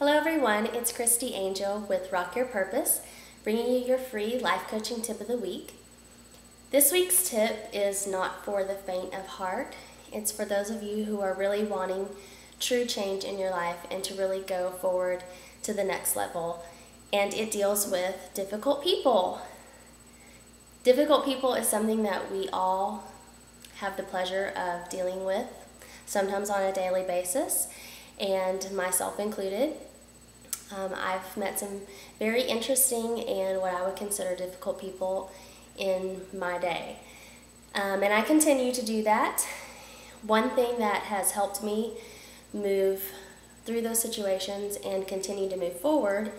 Hello everyone, it's Christy Angel with Rock Your Purpose, bringing you your free life coaching tip of the week. This week's tip is not for the faint of heart. It's for those of you who are really wanting true change in your life and to really go forward to the next level. And it deals with difficult people. Difficult people is something that we all have the pleasure of dealing with, sometimes on a daily basis, and myself included. I've met some very interesting and what I would consider difficult people in my day. And I continue to do that. One thing that has helped me move through those situations and continue to move forward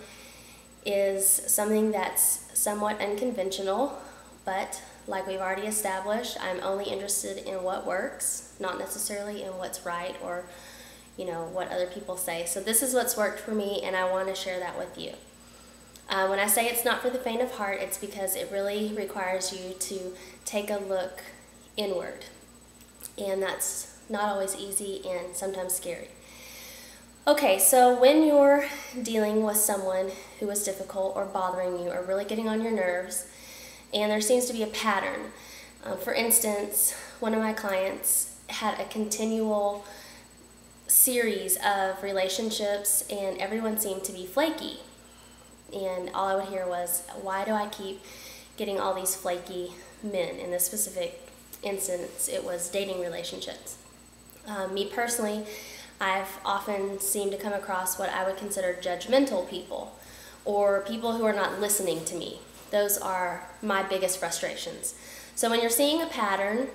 is something that's somewhat unconventional, but like we've already established, I'm only interested in what works, not necessarily in what's right or what other people say. So this is what's worked for me, and I want to share that with you. When I say it's not for the faint of heart, it's because it really requires you to take a look inward. And that's not always easy and sometimes scary. Okay, so when you're dealing with someone who is difficult or bothering you or really getting on your nerves, and there seems to be a pattern. For instance, one of my clients had a continual series of relationships and everyone seemed to be flaky, and all I would hear was, why do I keep getting all these flaky men? In this specific instance, it was dating relationships. Me personally, I've often seemed to come across what I would consider judgmental people, or people who are not listening to me. Those are my biggest frustrations. So when you're seeing a pattern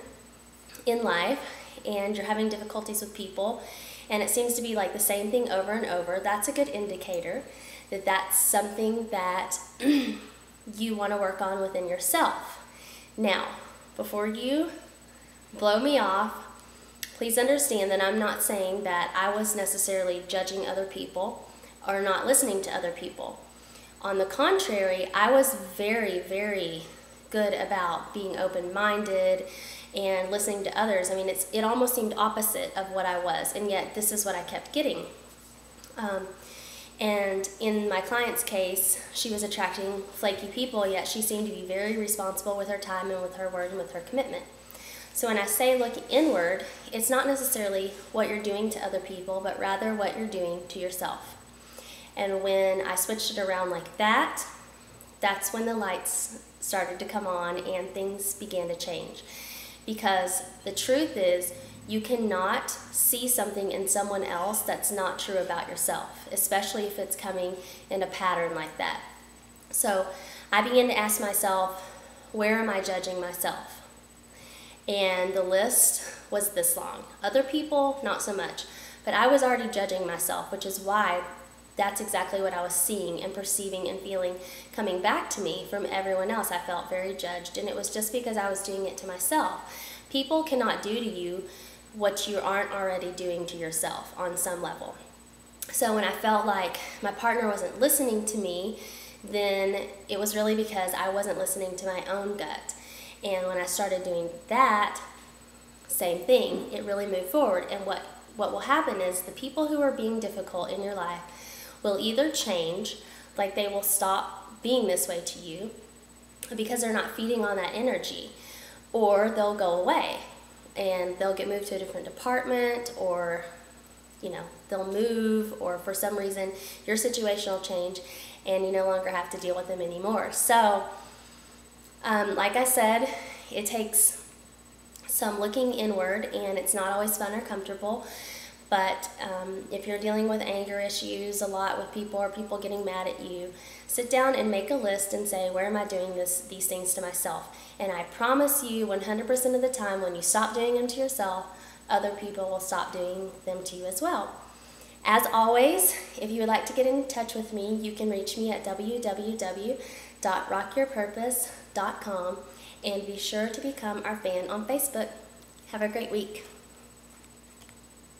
in life and you're having difficulties with people, and it seems to be like the same thing over and over, that's a good indicator that that's something that you want to work on within yourself. Now, before you blow me off, please understand that I'm not saying that I was necessarily judging other people or not listening to other people. On the contrary, I was very, very good about being open-minded and listening to others. I mean, it almost seemed opposite of what I was, and yet this is what I kept getting. And in my client's case, she was attracting flaky people, yet she seemed to be very responsible with her time and with her word and with her commitment. So when I say look inward, it's not necessarily what you're doing to other people, but rather what you're doing to yourself. And when I switched it around like that, that's when the lights started to come on and things began to change. Because the truth is, you cannot see something in someone else that's not true about yourself, especially if it's coming in a pattern like that. So I began to ask myself, where am I judging myself? And the list was this long. Other people, not so much. But I was already judging myself, which is why that's exactly what I was seeing and perceiving and feeling coming back to me from everyone else. I felt very judged, and it was just because I was doing it to myself. People cannot do to you what you aren't already doing to yourself on some level. So when I felt like my partner wasn't listening to me, then it was really because I wasn't listening to my own gut. And when I started doing that, same thing, it really moved forward. And what will happen is the people who are being difficult in your life will either change, like they will stop being this way to you because they're not feeding on that energy, or they'll go away and they'll get moved to a different department, or they'll move, or for some reason your situation will change and you no longer have to deal with them anymore. So like I said, it takes some looking inward, and it's not always fun or comfortable. But if you're dealing with anger issues a lot with people, or people getting mad at you, sit down and make a list and say, where am I doing these things to myself? And I promise you 100% of the time, when you stop doing them to yourself, other people will stop doing them to you as well. As always, if you would like to get in touch with me, you can reach me at www.rockyourpurpose.com, and be sure to become our fan on Facebook. Have a great week.